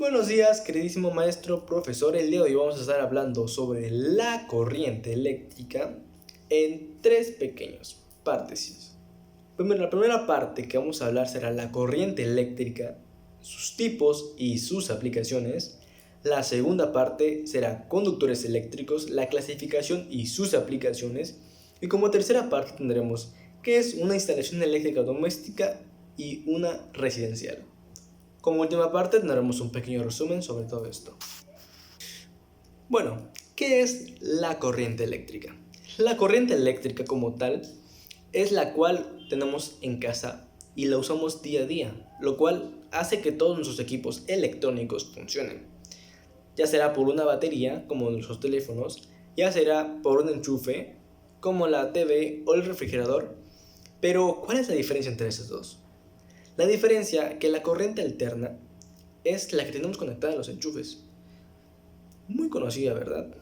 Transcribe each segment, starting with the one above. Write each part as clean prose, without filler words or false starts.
Buenos días, queridísimo maestro, profesor. El día de hoy vamos a estar hablando sobre la corriente eléctrica en tres pequeñas partes. Primero, la primera parte que vamos a hablar será la corriente eléctrica, sus tipos y sus aplicaciones. La segunda parte será conductores eléctricos, la clasificación y sus aplicaciones. Y como tercera parte tendremos qué es una instalación eléctrica doméstica y una residencial. Como última parte tendremos un pequeño resumen sobre todo esto. Bueno, ¿qué es la corriente eléctrica? La corriente eléctrica como tal es la cual tenemos en casa y la usamos día a día, lo cual hace que todos nuestros equipos electrónicos funcionen. Ya será por una batería, como nuestros teléfonos, ya será por un enchufe, como la TV o el refrigerador. Pero, ¿cuál es la diferencia entre esos dos? La diferencia que la corriente alterna es la que tenemos conectada a los enchufes. Muy conocida, ¿verdad?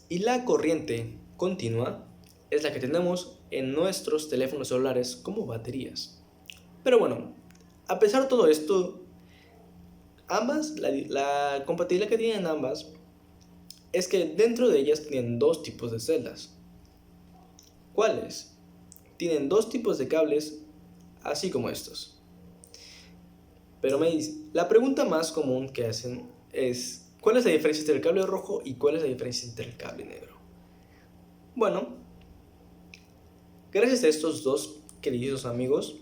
Y la corriente continua es la que tenemos en nuestros teléfonos celulares como baterías. Pero bueno, a pesar de todo esto, la compatibilidad que tienen ambas es que dentro de ellas tienen dos tipos de celdas. ¿Cuáles? Tienen dos tipos de cables, así como estos. Pero la pregunta más común que hacen es, ¿cuál es la diferencia entre el cable rojo y cuál es la diferencia entre el cable negro? Bueno, gracias a estos dos queridos amigos,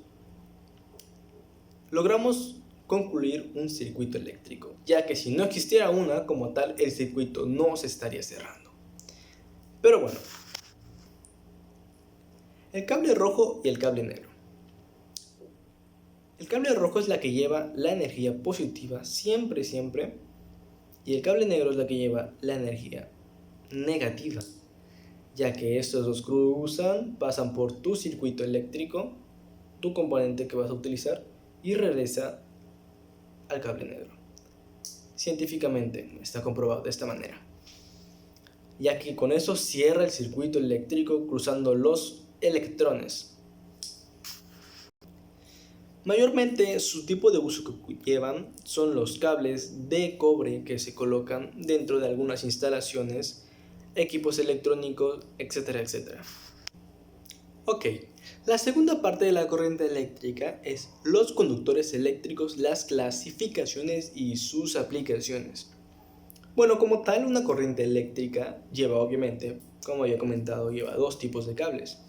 logramos concluir un circuito eléctrico, ya que si no existiera una como tal, el circuito no se estaría cerrando. Pero bueno, el cable rojo y el cable negro. El cable rojo es la que lleva la energía positiva siempre, y el cable negro es la que lleva la energía negativa, ya que estos dos cruzan, pasan por tu circuito eléctrico, tu componente que vas a utilizar, y regresa al cable negro. Científicamente está comprobado de esta manera, ya que con eso cierra el circuito eléctrico cruzando los electrones. Mayormente su tipo de uso que llevan son los cables de cobre que se colocan dentro de algunas instalaciones, equipos electrónicos, etcétera, etcétera. Ok, la segunda parte de la corriente eléctrica es los conductores eléctricos, las clasificaciones y sus aplicaciones. Bueno, como tal, una corriente eléctrica lleva obviamente, como ya he comentado, lleva dos tipos de cables.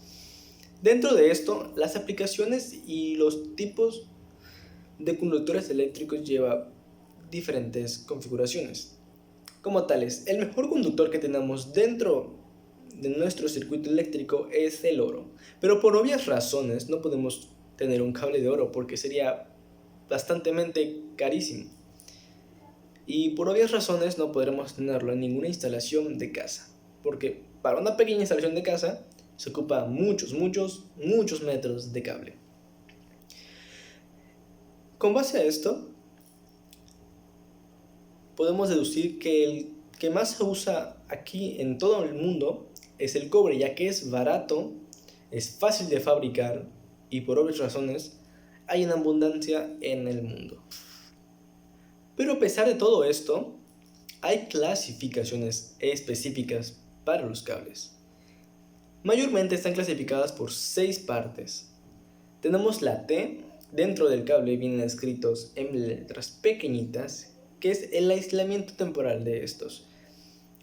Dentro de esto, las aplicaciones y los tipos de conductores eléctricos lleva diferentes configuraciones. Como tales, el mejor conductor que tenemos dentro de nuestro circuito eléctrico es el oro. Pero por obvias razones no podemos tener un cable de oro porque sería bastante carísimo. Y por obvias razones no podremos tenerlo en ninguna instalación de casa. Porque para una pequeña instalación de casa se ocupa muchos metros de cable. Con base a esto, podemos deducir que el que más se usa aquí en todo el mundo es el cobre, ya que es barato, es fácil de fabricar y por obvias razones hay una abundancia en el mundo. Pero a pesar de todo esto, hay clasificaciones específicas para los cables. Mayormente están clasificadas por 6 partes. Tenemos la T, dentro del cable vienen escritos en letras pequeñitas, que es el aislamiento temporal de estos,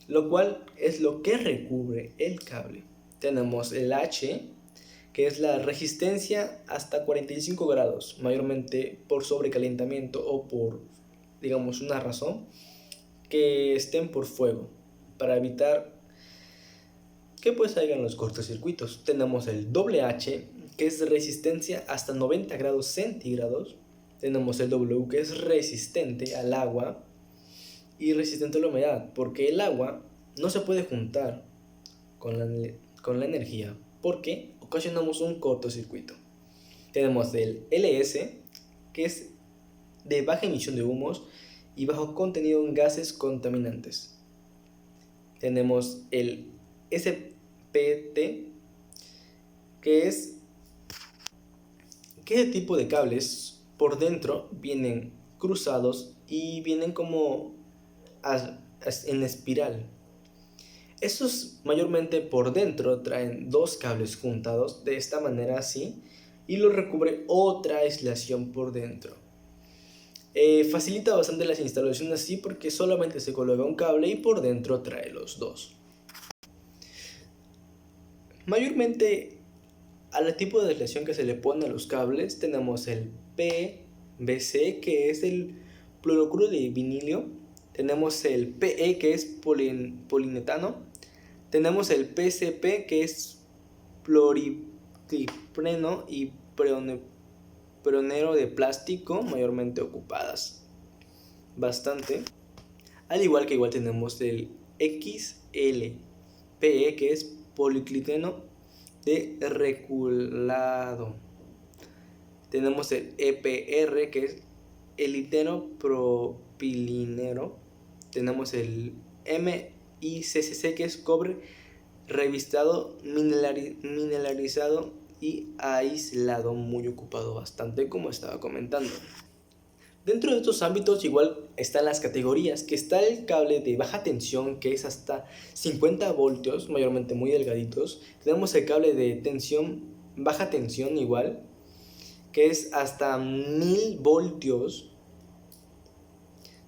lo cual es lo que recubre el cable. Tenemos el H, que es la resistencia hasta 45 grados, mayormente por sobrecalentamiento o por, digamos, una razón, que estén por fuego, para evitar que pues hagan los cortocircuitos. Tenemos el doble H, que es resistencia hasta 90 grados centígrados. Tenemos el W, que es resistente al agua y resistente a la humedad, porque el agua no se puede juntar con la energía, porque ocasionamos un cortocircuito. Tenemos el LS, que es de baja emisión de humos y bajo contenido en gases contaminantes. Tenemos el SPT, que es qué tipo de cables por dentro vienen cruzados y vienen como en espiral. Estos mayormente por dentro traen dos cables juntados de esta manera así y lo recubre otra aislación por dentro. Facilita bastante las instalaciones así porque solamente se coloca un cable y por dentro trae los dos. Mayormente al tipo de aislación que se le pone a los cables tenemos el PVC, que es el fluorocuro de vinilo, tenemos el PE, que es poliuretano, tenemos el PCP, que es fluoriclipeno, y pregonero de plástico, mayormente ocupadas bastante. Al igual que tenemos el XLPE, que es policliteno de reculado. Tenemos el EPR, que es eliteno propilinero. Tenemos el MICCC, que es cobre revistado, mineralizado y aislado, muy ocupado bastante, como estaba comentando. Dentro de estos ámbitos igual están las categorías, que está el cable de baja tensión, que es hasta 50 voltios, mayormente muy delgaditos. Tenemos el cable de tensión, baja tensión igual, que es hasta 1000 voltios.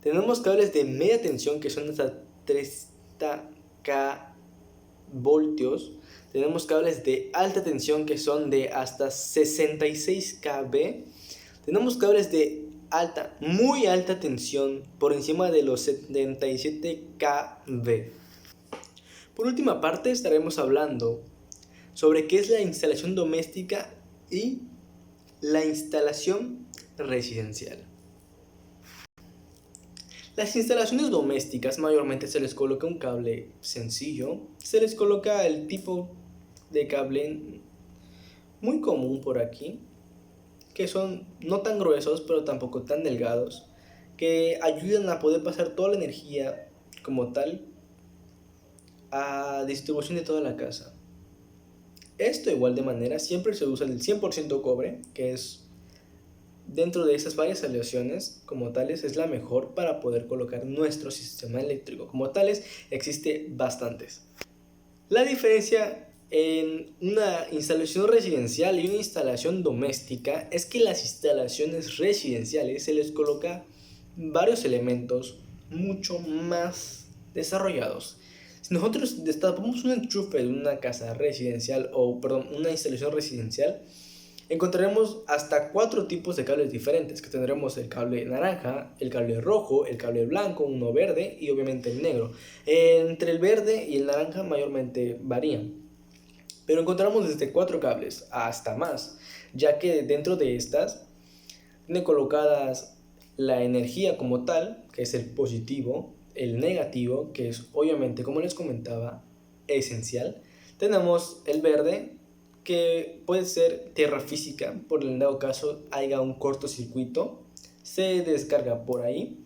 Tenemos cables de media tensión, que son hasta 30 voltios. Tenemos cables de alta tensión, que son de hasta 66 kV. Tenemos cables de muy alta tensión por encima de los 77 kV. Por última parte estaremos hablando sobre qué es la instalación doméstica y la instalación residencial. Las instalaciones domésticas mayormente se les coloca un cable sencillo, se les coloca el tipo de cable muy común por aquí, que son no tan gruesos pero tampoco tan delgados, que ayudan a poder pasar toda la energía como tal a distribución de toda la casa. Esto igual de manera siempre se usa el 100% cobre, que es dentro de esas varias aleaciones como tales es la mejor para poder colocar nuestro sistema eléctrico. Como tales existe bastantes. La diferencia en una instalación residencial y una instalación doméstica es que las instalaciones residenciales se les coloca varios elementos mucho más desarrollados. Si nosotros destapamos un enchufe de una casa residencial una instalación residencial, encontraremos hasta 4 tipos de cables diferentes, que tendremos el cable naranja, el cable rojo, el cable blanco, uno verde y obviamente el negro. Entre el verde y el naranja mayormente varían, pero encontramos desde 4 cables hasta más, ya que dentro de estas tienen colocadas la energía como tal, que es el positivo, el negativo, que es obviamente, como les comentaba, esencial. Tenemos el verde, que puede ser tierra física, por el dado caso haya un cortocircuito, se descarga por ahí.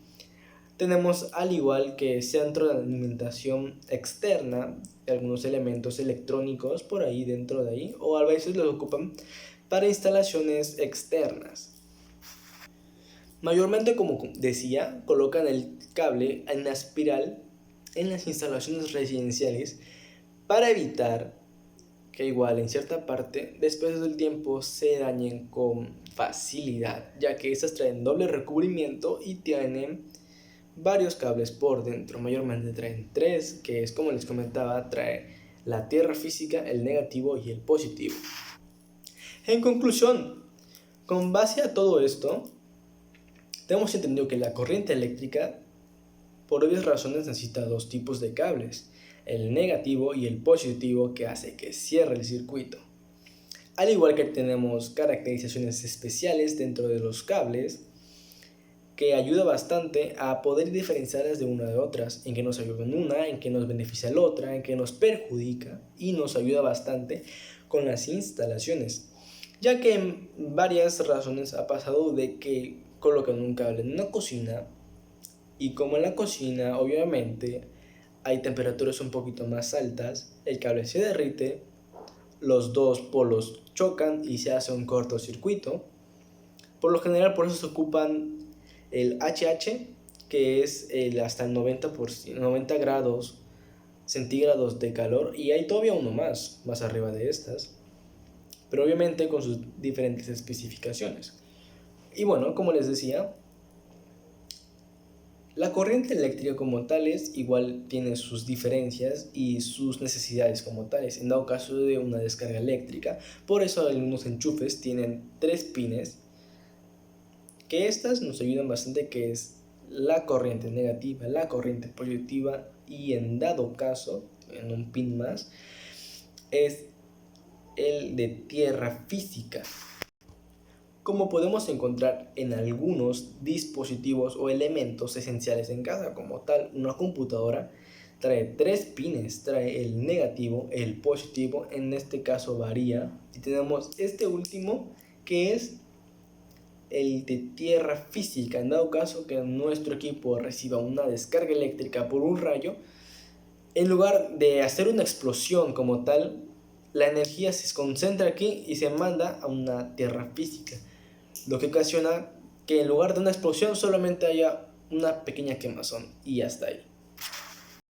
Tenemos al igual que centro de alimentación externa, algunos elementos electrónicos por ahí dentro de ahí, o a veces los ocupan para instalaciones externas. Mayormente, como decía, colocan el cable en la espiral en las instalaciones residenciales para evitar que igual en cierta parte después del tiempo se dañen con facilidad, ya que estas traen doble recubrimiento y tienen varios cables por dentro. Mayormente traen 3, que es como les comentaba, trae la tierra física, el negativo y el positivo. En conclusión, con base a todo esto, tenemos entendido que la corriente eléctrica por obvias razones necesita 2 tipos de cables, el negativo y el positivo, que hace que cierre el circuito. Al igual que tenemos caracterizaciones especiales dentro de los cables, que ayuda bastante a poder diferenciarlas de una de otras, en que nos ayuda en una, en que nos beneficia la otra, en que nos perjudica y nos ayuda bastante con las instalaciones, ya que en varias razones ha pasado de que colocan un cable en una cocina y como en la cocina obviamente hay temperaturas un poquito más altas, el cable se derrite, los dos polos chocan y se hace un cortocircuito. Por lo general por eso se ocupan el HH, que es hasta el 90 grados centígrados de calor, y hay todavía uno más arriba de estas, pero obviamente con sus diferentes especificaciones. Y bueno, como les decía, la corriente eléctrica como tales igual tiene sus diferencias y sus necesidades como tales, en dado caso de una descarga eléctrica. Por eso algunos enchufes tienen 3 pines, que estas nos ayudan bastante, que es la corriente negativa, la corriente positiva, y en dado caso, en un pin más, es el de tierra física, como podemos encontrar en algunos dispositivos o elementos esenciales en casa. Como tal, una computadora trae 3 pines, trae el negativo, el positivo, en este caso varía, y tenemos este último que es el de tierra física. En dado caso que nuestro equipo reciba una descarga eléctrica por un rayo, en lugar de hacer una explosión como tal, la energía se concentra aquí y se manda a una tierra física, lo que ocasiona que en lugar de una explosión solamente haya una pequeña quemazón y hasta ahí.